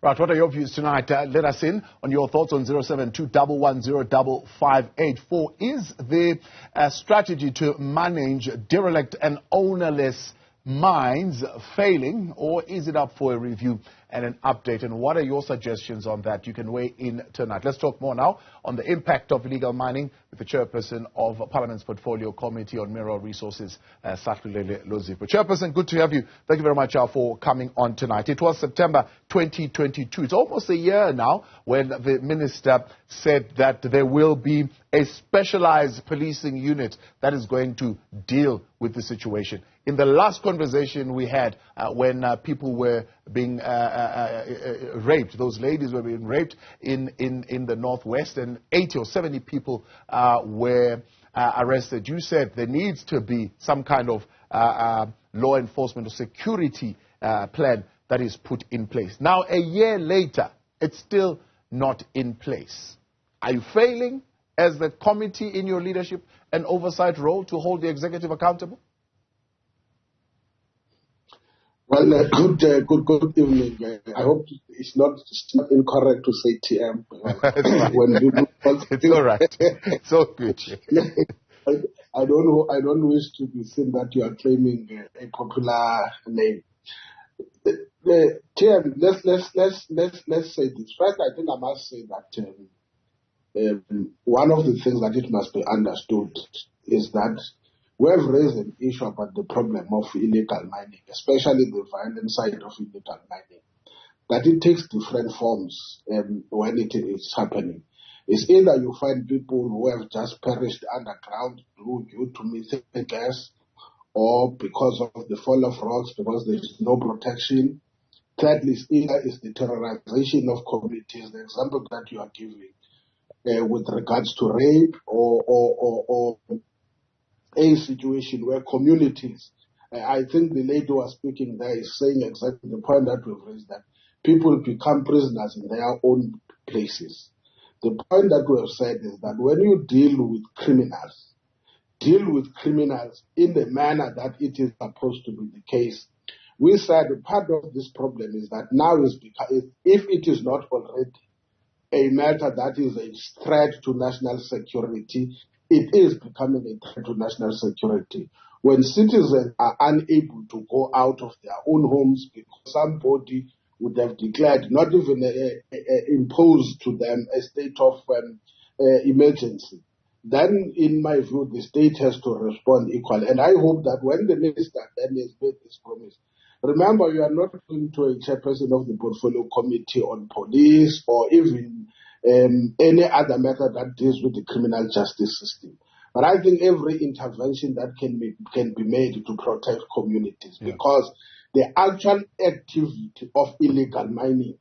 Right, what are your views tonight? Let us in on your thoughts on 072-110-584. Is the strategy to manage derelict and ownerless mines failing, or is it up for a review and an update? And what are your suggestions on that? You can weigh in tonight. Let's talk more now on the impact of illegal mining with the chairperson of Parliament's Portfolio Committee on Mineral Resources, Sahlulele Luzipo. Chairperson, good to have you. Thank you very much for coming on tonight. It was September 2022. It's almost a year now when the minister said that there will be a specialized policing unit that is going to deal with the situation. In the last conversation we had when people were being raped, those ladies were being raped in the northwest, and 80 or 70 people were arrested. You said there needs to be some kind of law enforcement or security plan that is put in place. Now, a year later, it's still not in place. Are you failing as the committee in your leadership and oversight role to hold the executive accountable? Well, good evening. I hope it's not incorrect to say TM. When people it's all right. It's all good. I don't wish to be seen that you are claiming a popular name. TM, let's say this. First, I think I must say that one of the things that it must be understood is that we have raised an issue about the problem of illegal mining, especially the violent side of illegal mining, that it takes different forms when it is happening. It's either you find people who have just perished underground due to methane gas, or because of the fall of rocks, because there is no protection. Thirdly, either is the terrorization of communities, the example that you are giving with regards to rape or a situation where communities, I think the lady who was speaking there is saying exactly the point that we've raised, that people become prisoners in their own places. The point that we have said is that when you deal with criminals in the manner that it is supposed to be the case. We said part of this problem is that now is because if it is not already a matter that is a threat to national security, it is becoming a threat to national security. When citizens are unable to go out of their own homes because somebody would have declared, not even imposed to them, a state of emergency, then in my view, the state has to respond equally. And I hope that when the minister then has made this promise, remember, you are not going to a chairperson of the Portfolio Committee on Police or even any other method that deals with the criminal justice system. But I think every intervention that can be made to protect communities, because the actual activity of illegal mining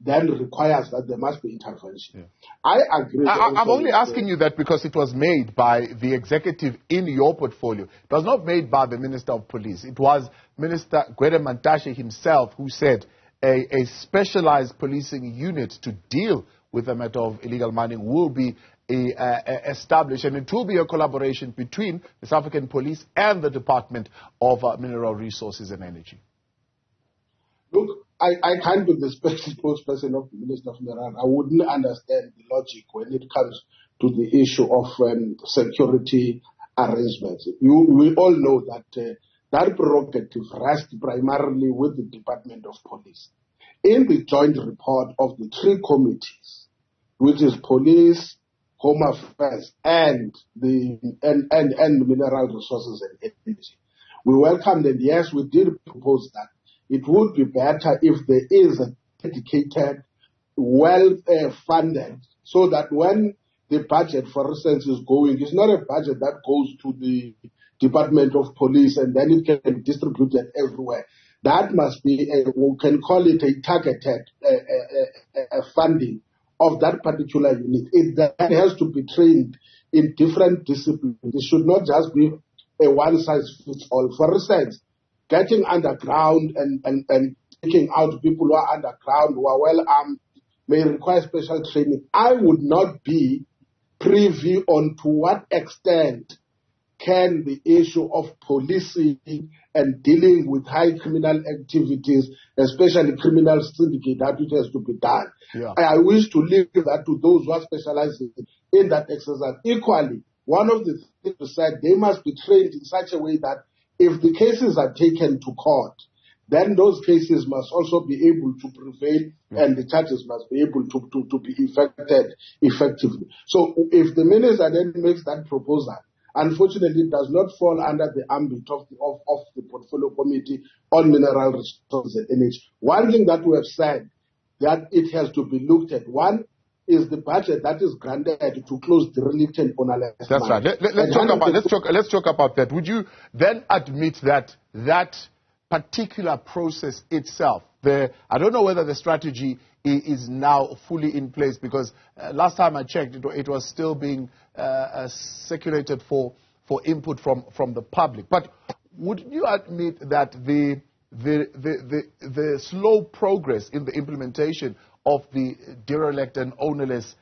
then requires that there must be intervention. I agree. I'm only asking you that because it was made by the executive in your portfolio. It was not made by the Minister of Police. It was Minister Gwede Mantashe himself who said a specialized policing unit to deal with the matter of illegal mining will be established, and it will be a collaboration between the South African Police and the Department of Mineral Resources and Energy. Look, I can't be the spokesperson of the Minister of Mineral. I wouldn't understand the logic when it comes to the issue of security arrangements. We all know that that prerogative rests primarily with the Department of Police. In the joint report of the three committees, which is Police, Home Affairs, and the Mineral Resources and Energy, we welcomed, and yes, we did propose that it would be better if there is a dedicated, well-funded, so that when the budget, for instance, is going, it's not a budget that goes to the Department of Police and then it can be distributed everywhere. That must be, we can call it a targeted funding of that particular unit. It then has to be trained in different disciplines. It should not just be a one-size-fits-all. For instance, getting underground and taking out people who are underground, who are well armed, may require special training. I would not be privy on to what extent can the issue of policing and dealing with high criminal activities, especially criminal syndicate, that it has to be done. Yeah. I wish to leave that to those who are specializing in that exercise. Equally, one of the things to say, they must be trained in such a way that if the cases are taken to court, then those cases must also be able to prevail, and the charges must be able to be effected effectively. So if the minister then makes that proposal, unfortunately it does not fall under the ambit of the Portfolio Committee on Mineral Resources and Energy. One thing that we have said that it has to be looked at, one is the budget that is granted to close the derelict and ownerless mines. That's right. Let's talk about that. Would you then admit that that particular process itself, I don't know whether the strategy is now fully in place, because last time I checked, it was still being circulated for input from the public. But would you admit that the slow progress in the implementation of the derelict and ownerless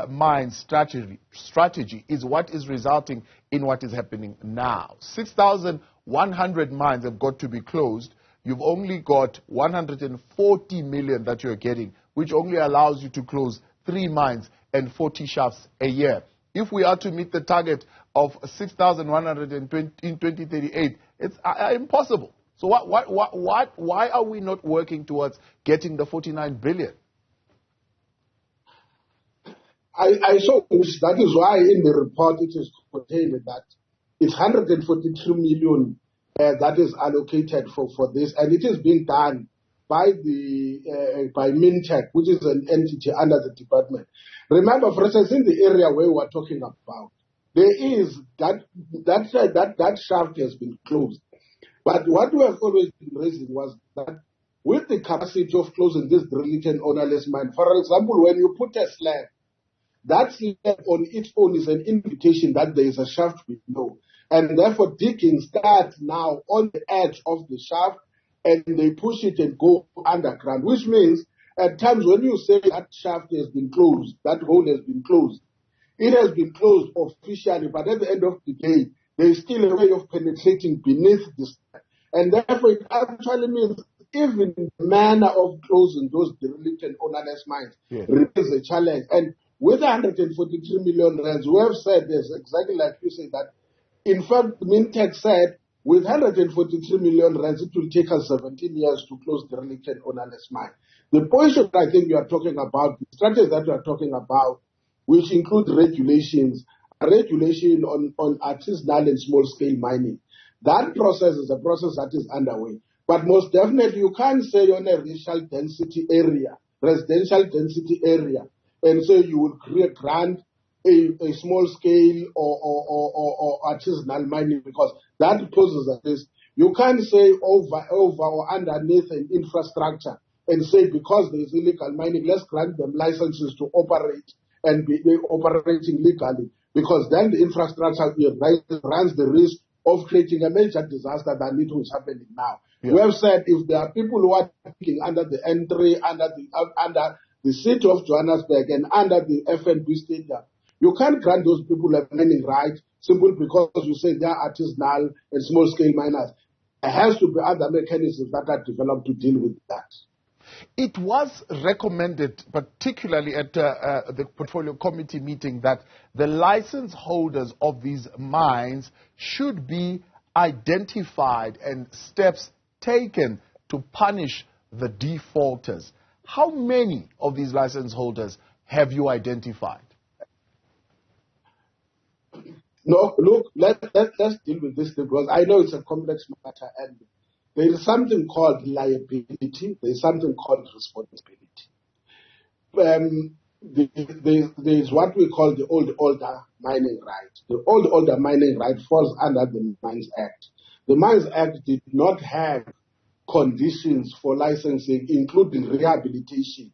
mines strategy is what is resulting in what is happening now? 6,100 mines have got to be closed. You've only got 140 million that you're getting, which only allows you to close 3 mines and 40 shafts a year. If we are to meet the target of 6,120 in 2038, it's impossible. So why are we not working towards getting the 49 billion? I saw that is why in the report it is contained that it's 143 million that is allocated for this, and it is being done by Mintech, which is an entity under the department. Remember, for instance, in the area where we are talking about, there is that shaft has been closed. But what we have always been raising was that with the capacity of closing this derelict and ownerless mine, for example, when you put a slab, that slab on its own is an indication that there is a shaft below. And therefore, digging starts now on the edge of the shaft, and they push it and go underground, which means at times when you say that shaft has been closed, that hole has been closed, it has been closed officially, but at the end of the day, there is still a way of penetrating beneath this. And therefore, it actually means even the manner of closing those derelict and ownerless mines remains a challenge. And with 143 million rands, we have said this, exactly like you said, that in fact, Mintech said with 143 million rands, it will take us 17 years to close derelict and ownerless mine. The portion I think you are talking about, the strategies that you are talking about, which include regulation on artisanal and small-scale mining. That process is a process that is underway. But most definitely, you can't say on a residential density area, and so you will grant a small-scale or artisanal mining, because that poses a risk. You can't say over or underneath an infrastructure and say because there is illegal mining, let's grant them licenses to operate and be operating legally, because then the infrastructure runs the risk of creating a major disaster than it was happening now. Yeah. We have said if there are people who are working under the entry, under the city of Johannesburg and under the FNB stadium, you can't grant those people a mining right simply because you say they are artisanal and small-scale miners. There has to be other mechanisms that are developed to deal with that. It was recommended, particularly at the Portfolio Committee meeting, that the license holders of these mines should be identified and steps taken to punish the defaulters. How many of these license holders have you identified? No, look, let's deal with this because I know it's a complex matter, and there is something called liability. There is something called responsibility. There is what we call the old order mining right. The old order mining right falls under the Mines Act. The Mines Act did not have conditions for licensing, including rehabilitation.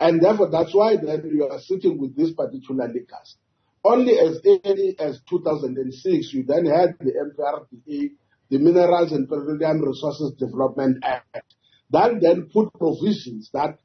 And therefore, that's why then you are sitting with this particular liquors. Only as early as 2006, you then had the MPRDA, the Minerals and Petroleum Resources Development Act, that then put provisions that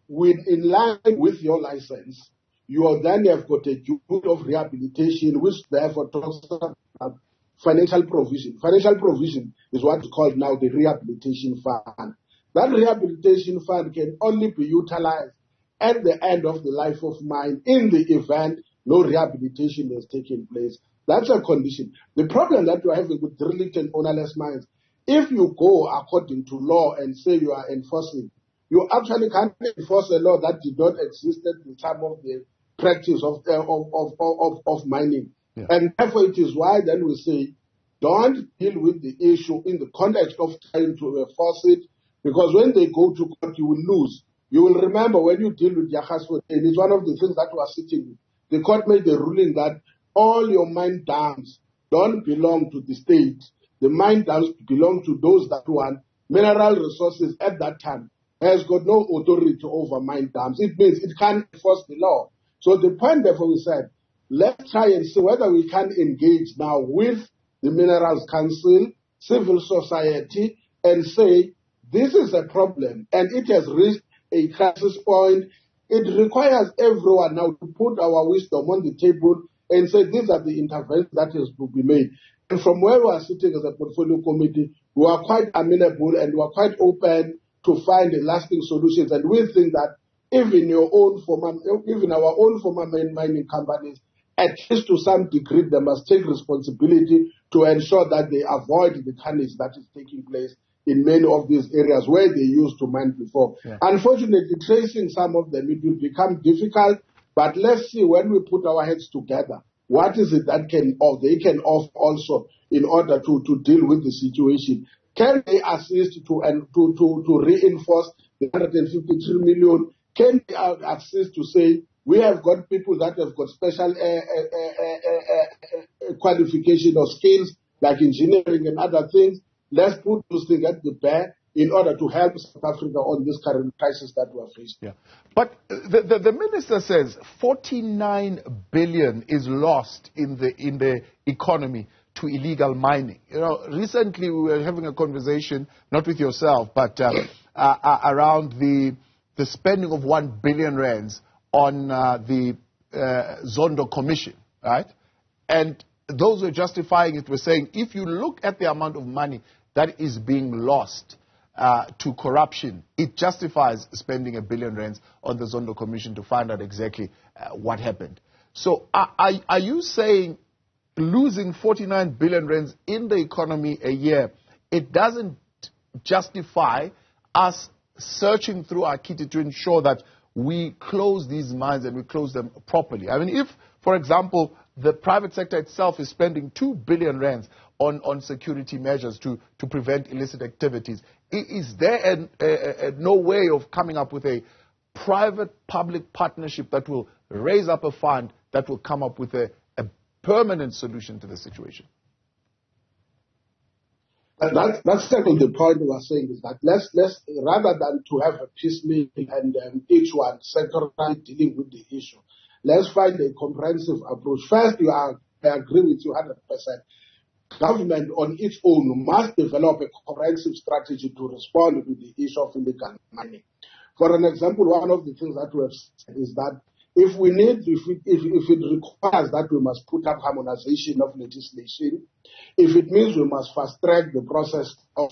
in line with your license, you then have got a duty of rehabilitation, which therefore talks about financial provision. Financial provision is what is called now the rehabilitation fund. That rehabilitation fund can only be utilized at the end of the life of mine in the event no rehabilitation has taken place. That's a condition. The problem that we're having with derelict and ownerless mines, if you go according to law and say you are enforcing, you actually can't enforce a law that did not exist at the time of the practice of mining. Yeah. And therefore it is why then we say, don't deal with the issue in the context of trying to enforce it, because when they go to court, you will lose. You will remember when you deal with Yahasford, and it's one of the things that we are sitting with. The court made the ruling that all your mine dams don't belong to the state. The mine dams belong to those that want mineral resources at that time. Has got no authority over mine dams. It means it can't enforce the law. So the point therefore we said, let's try and see whether we can engage now with the Minerals Council, civil society, and say, this is a problem and it has reached a crisis point. It requires everyone now to put our wisdom on the table and say these are the interventions that has to be made. And from where we are sitting as a portfolio committee, we are quite amenable and we are quite open to find lasting solutions. And we think that even our own former mining companies, at least to some degree, they must take responsibility to ensure that they avoid the carnage that is taking place in many of these areas where they used to mine before. Yeah. Unfortunately, tracing some of them, it will become difficult, but let's see when we put our heads together, what is it that they can offer also in order to deal with the situation. Can they assist to reinforce the 153 million? Can they assist to say, we have got people that have got special qualification or skills like engineering and other things? Let's put those things at the bear in order to help South Africa on this current crisis that we are facing. Yeah. But the minister says 49 billion is lost in the economy to illegal mining. You know, recently we were having a conversation, not with yourself, but around the spending of 1 billion rands on the Zondo Commission, right? And those who are justifying it were saying, if you look at the amount of money that is being lost to corruption, it justifies spending 1 billion rands on the Zondo Commission to find out exactly what happened. So are you saying losing 49 billion rands in the economy a year, it doesn't justify us searching through our kitty to ensure that we close these mines and we close them properly? I mean, if, for example, the private sector itself is spending 2 billion rands on security measures to prevent illicit activities, is there no way of coming up with a private-public partnership that will raise up a fund that will come up with a permanent solution to the situation? That's certainly the point we are saying, is that let's rather than to have a piecemeal and each one sectorally dealing with the issue, let's find a comprehensive approach. First, I agree with you 100%. Government on its own must develop a comprehensive strategy to respond to the issue of illegal mining. For an example, one of the things that we have said is that if it requires that we must put up harmonization of legislation, if it means we must fast track the process of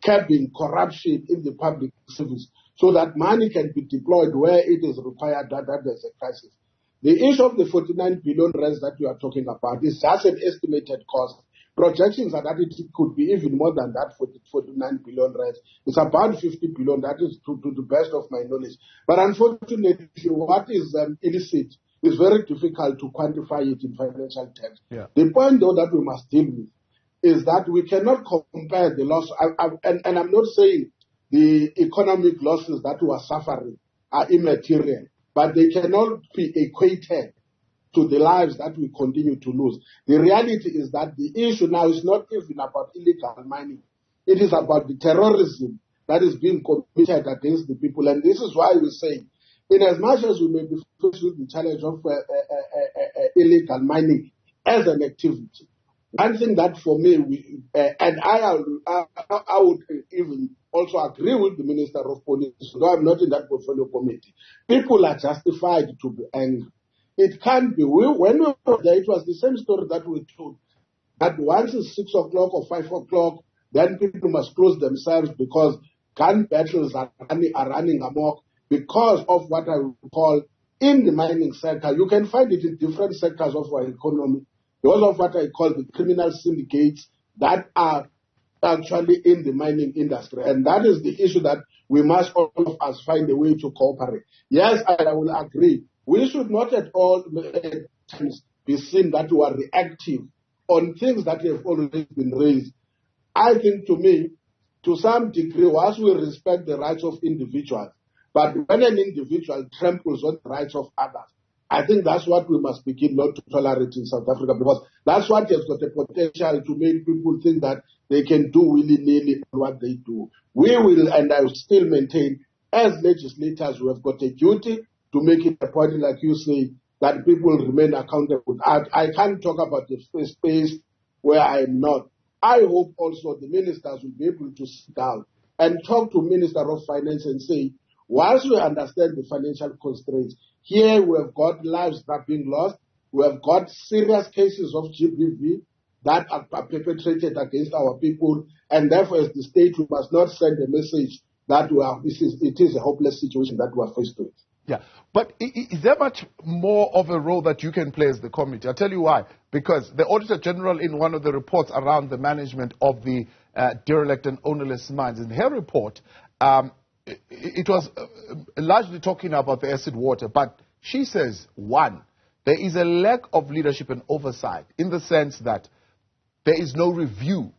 curbing corruption in the public service so that money can be deployed where it is required that there's a crisis. The issue of the 49 billion rands that you are talking about is just an estimated cost. Projections are that it could be even more than that for the 49 billion rands. It's about 50 billion, that is to the best of my knowledge. But unfortunately, what is illicit is very difficult to quantify it in financial terms. Yeah. The point, though, that we must deal with is that we cannot compare the loss, and I'm not saying the economic losses that we are suffering are immaterial, but they cannot be equated to the lives that we continue to lose. The reality is that the issue now is not even about illegal mining. It is about the terrorism that is being committed against the people. And this is why we say, in as much as we may be faced with the challenge of illegal mining as an activity, one thing that for me, I would even also agree with the Minister of Police, though I'm not in that portfolio committee, people are justified to be angry. It can't be. When we were there, it was the same story that we told. that once it's 6 o'clock or 5 o'clock, then people must close themselves because gun battles are running amok because of what I would call in the mining sector. You can find it in different sectors of our economy. Those of what I call the criminal syndicates that are actually in the mining industry. And that is the issue that we must all of us find a way to cooperate. Yes, I will agree. We should not at all times be seen that we are reactive on things that have already been raised. I think, to me, to some degree, whilst we respect the rights of individuals, but when an individual tramples on the rights of others, I think that's what we must begin not to tolerate in South Africa, because that's what has got the potential to make people think that they can do willy-nilly what they do. We will, and I will still maintain, as legislators, we have got a duty to make it a point, like you say, that people remain accountable. I can't talk about the space where I am not. I hope also the ministers will be able to sit down and talk to Minister of Finance and say, whilst we understand the financial constraints, here we have got lives that are being lost, we have got serious cases of GBV that are perpetrated against our people, and therefore as the state we must not send a message that it is a hopeless situation that we are faced with. Yeah, but is there much more of a role that you can play as the committee? I'll tell you why. Because the Auditor General, in one of the reports around the management of the derelict and ownerless mines, in her report, it was largely talking about the acid water. But she says, one, there is a lack of leadership and oversight in the sense that there is no review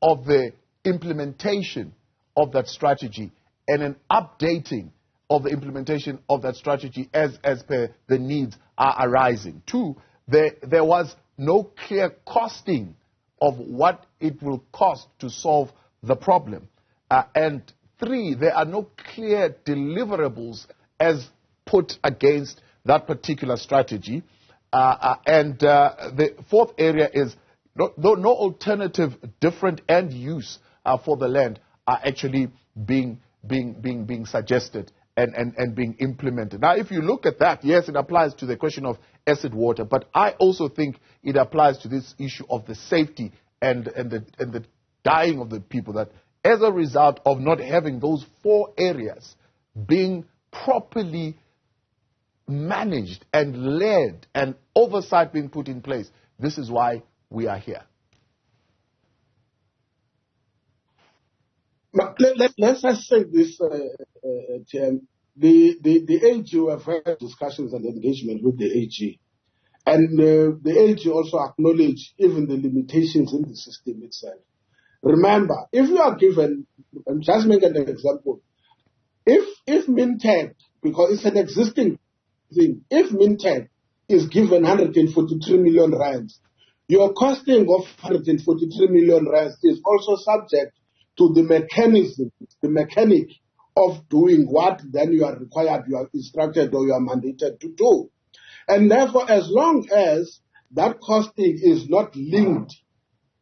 of the implementation of that strategy and an updating of the implementation of that strategy as per the needs are arising. Two, there was no clear costing of what it will cost to solve the problem. And three, there are no clear deliverables as put against that particular strategy. And the fourth area is no alternative, different end use for the land are actually being suggested and being implemented. Now, if you look at that, yes, it applies to the question of acid water, but I also think it applies to this issue of the safety and the dying of the people, that as a result of not having those four areas being properly managed and led and oversight being put in place, this is why we are here. Let's just say this, Tim. The AG, we have had discussions and engagement with the AG. And the AG also acknowledged even the limitations in the system itself. Remember, if you are given, and just make an example, if Mintech, because it's an existing thing, if Mintech is given 143 million rands, your costing of 143 million rands is also subject to the mechanism, the mechanic of doing what then you are required, you are instructed or you are mandated to do. And therefore, as long as that costing is not linked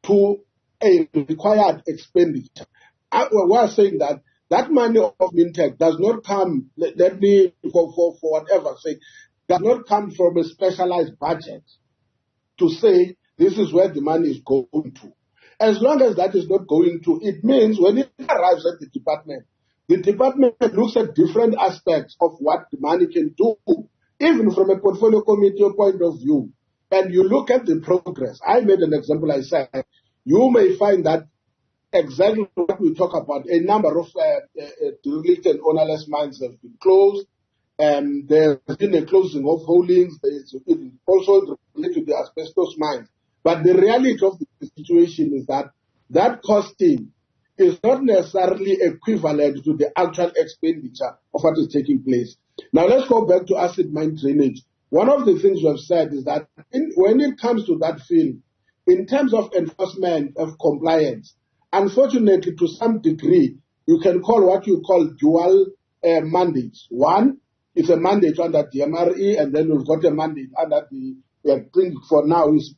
to a required expenditure, we are saying that that money of Mintech does not come, let me, for whatever sake, does not come from a specialized budget to say this is where the money is going to. As long as that is not going to, it means when it arrives at the department looks at different aspects of what the money can do, even from a portfolio committee point of view. And you look at the progress. I made an example, I said, you may find that exactly what we talk about, a number of derelict and ownerless mines have been closed. There's been a closing of holdings. There's also related to the asbestos mines. But the reality of the situation is that that costing is not necessarily equivalent to the actual expenditure of what is taking place. Now let's go back to acid mine drainage. One of the things we have said is that when it comes to that field, in terms of enforcement of compliance, unfortunately to some degree, you can call what you call dual mandates. One is a mandate under the MRE, and then we've got a mandate under the thing for now is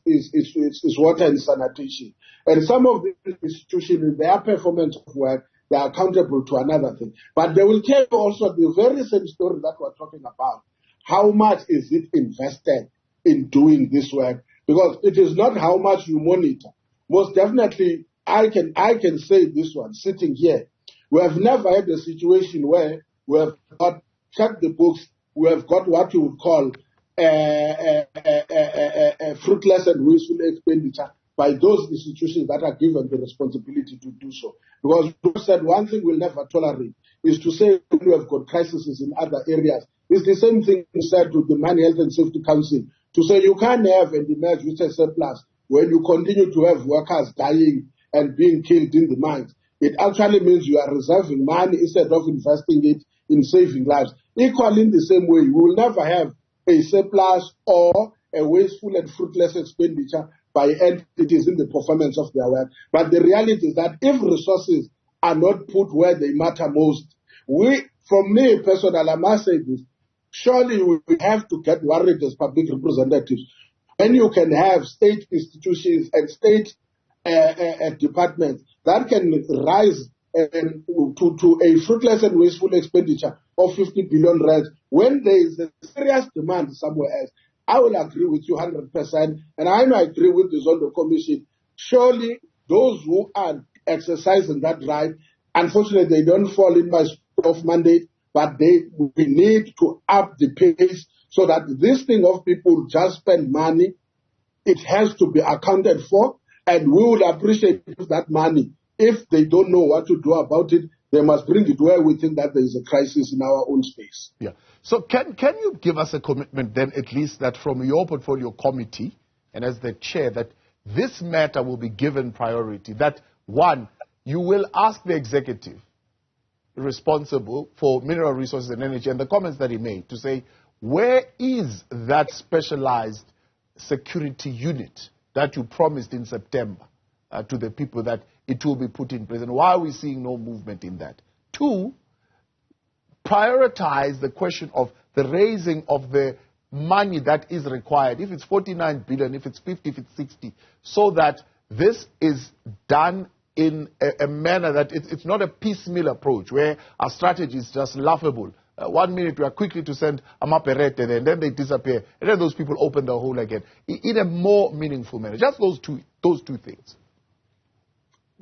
water and sanitation. And some of the institutions, in their performance of work, they are accountable to another thing. But they will tell you also the very same story that we're talking about. How much is it invested in doing this work? Because it is not how much you monitor. most definitely, I can say this one, sitting here. We have never had a situation where we have got, check the books, we have got what you would call fruitless and wasteful expenditure by those institutions that are given the responsibility to do so. Because we said one thing we'll never tolerate is to say we have got crises in other areas. It's the same thing we said to the Mine Health and Safety Council, to say you can't have and emerge with a surplus when you continue to have workers dying and being killed in the mines. It actually means you are reserving money instead of investing it in saving lives. Equally in the same way, we will never have a surplus or a wasteful and fruitless expenditure by entities in the performance of their work. But the reality is that if resources are not put where they matter most, from me personally, I must say this, surely we have to get worried as public representatives when you can have state institutions and state departments that can rise to a fruitless and wasteful expenditure of 50 billion rands when there is a serious demand somewhere else. I will agree with you 100%, and I agree with the Zondo Commission. Surely those who are exercising that right, unfortunately, they don't fall in my of mandate, but we need to up the pace so that this thing of people just spend money, it has to be accounted for, and we would appreciate that money. If they don't know what to do about it, they must bring it where we think that there is a crisis in our own space. Yeah. So can you give us a commitment then, at least that from your portfolio committee and as the chair, that this matter will be given priority, that one, you will ask the executive responsible for mineral resources and energy and the comments that he made to say, where is that specialized security unit that you promised in September to the people that it will be put in place, and why are we seeing no movement in that? Two, prioritize the question of the raising of the money that is required, if it's 49 billion, if it's 50, if it's 60, so that this is done in a manner that it's not a piecemeal approach where our strategy is just laughable. 1 minute we are quickly to send a maperete and then they disappear, and then those people open the hole again. In a more meaningful manner. Just those two things.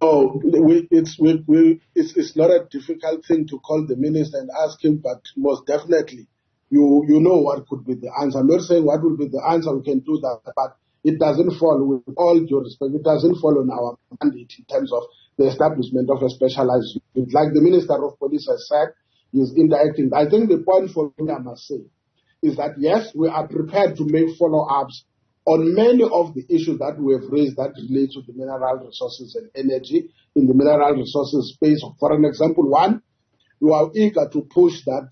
Oh, it's not a difficult thing to call the minister and ask him, but most definitely, you know what could be the answer. I'm not saying what will be the answer, we can do that, but it doesn't fall, with all due respect, it doesn't fall on our mandate in terms of the establishment of a specialized unit. Like the Minister of Police has said, he is indirecting. I think the point for me, I must say, is that yes, we are prepared to make follow-ups on many of the issues that we have raised that relate to the mineral resources and energy in the mineral resources space. For an example, one, we are eager to push that,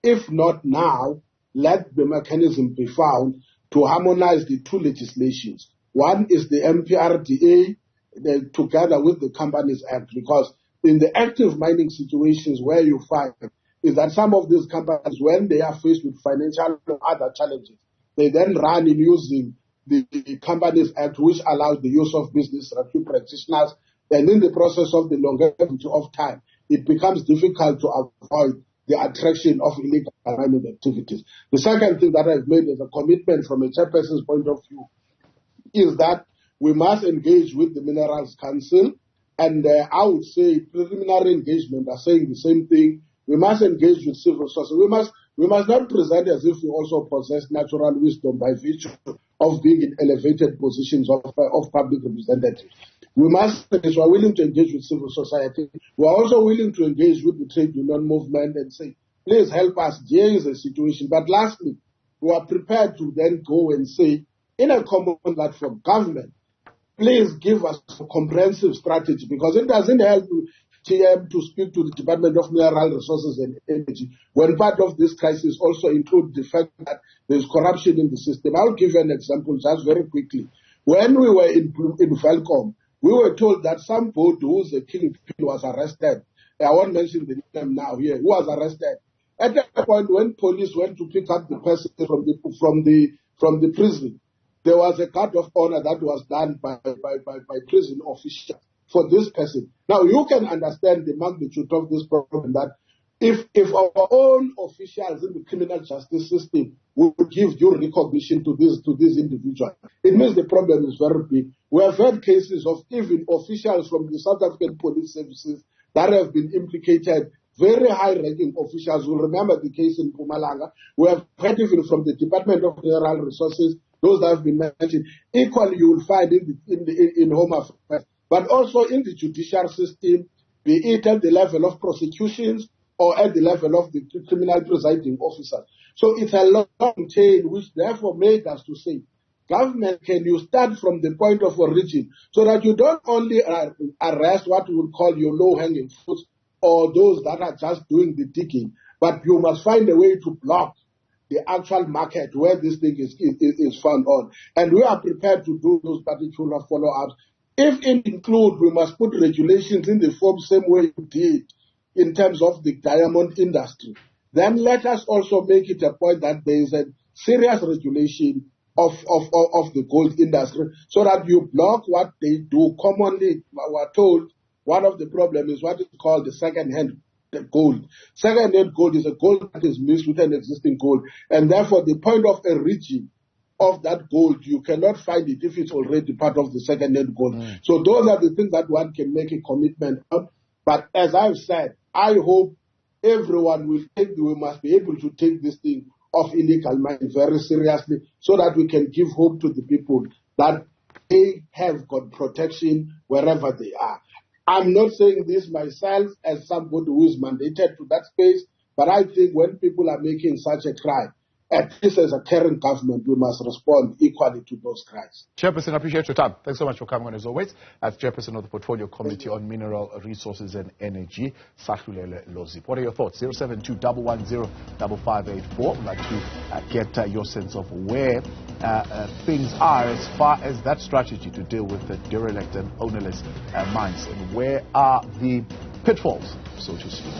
if not now, let the mechanism be found to harmonize the two legislations. One is the MPRDA together with the Companies Act, because in the active mining situations where you find is that some of these companies, when they are faced with financial or other challenges, they then run in using the Companies Act, which allows the use of business rescue practitioners, and in the process of the longevity of time, it becomes difficult to avoid the attraction of illegal mining activities. The second thing that I've made as a commitment from a chairperson's point of view is that we must engage with the Minerals Council, and I would say preliminary engagement are saying the same thing. We must engage with civil society. We must not present as if we also possess natural wisdom by virtue of being in elevated positions of public representatives. We are willing to engage with civil society. We are also willing to engage with the trade union movement and say, please help us, here is the situation. But lastly, we are prepared to then go and say, in a common platform, government, please give us a comprehensive strategy, because it doesn't help TM to speak to the Department of Mineral Resources and Energy when part of this crisis also includes the fact that there's corruption in the system. I'll give you an example just very quickly. When we were in Velcom, we were told that some boat who's a kingpin was arrested. I won't mention the name now here. Who was arrested? At that point, when police went to pick up the person from the prison, there was a guard of honor that was done by prison officials for this person. Now, you can understand the magnitude of this problem, that If our own officials in the criminal justice system would give due recognition to this individual, it means the problem is very big. We have had cases of even officials from the South African police services that have been implicated, very high-ranking officials. Will remember the case in Mpumalanga. We have heard even from the Department of Mineral Resources, those that have been mentioned. Equally, you will find in Home Affairs, but also in the judicial system, be it at the level of prosecutions or at the level of the criminal presiding officer. So it's a long chain, which therefore made us to say, government, can you start from the point of origin so that you don't only arrest what we would call your low-hanging fruits or those that are just doing the digging, but you must find a way to block the actual market where this thing is found on. And we are prepared to do those particular follow-ups. If it include, we must put regulations in the form same way we did in terms of the diamond industry. Then let us also make it a point that there is a serious regulation of the gold industry so that you block what they do. Commonly, we are told one of the problems is what is called the second-hand gold. Second-hand gold is a gold that is mixed with an existing gold, and therefore the point of origin of that gold, you cannot find it if it's already part of the second-hand gold. So those are the things that one can make a commitment on. But as I've said, I hope everyone will we must be able to take this thing of illegal mining very seriously so that we can give hope to the people that they have got protection wherever they are. I'm not saying this myself as somebody who is mandated to that space, but I think when people are making such a cry, at least as a caring government, we must respond equally to those cries. Chairperson, I appreciate your time. Thanks so much for coming on as always. As Chairperson of the Portfolio Committee on Mineral Resources and Energy, Sahlulele Luzipo. What are your thoughts? 072-110-5584. I'd like to get your sense of where things are as far as that strategy to deal with the derelict and ownerless mines, and where are the pitfalls, so to speak.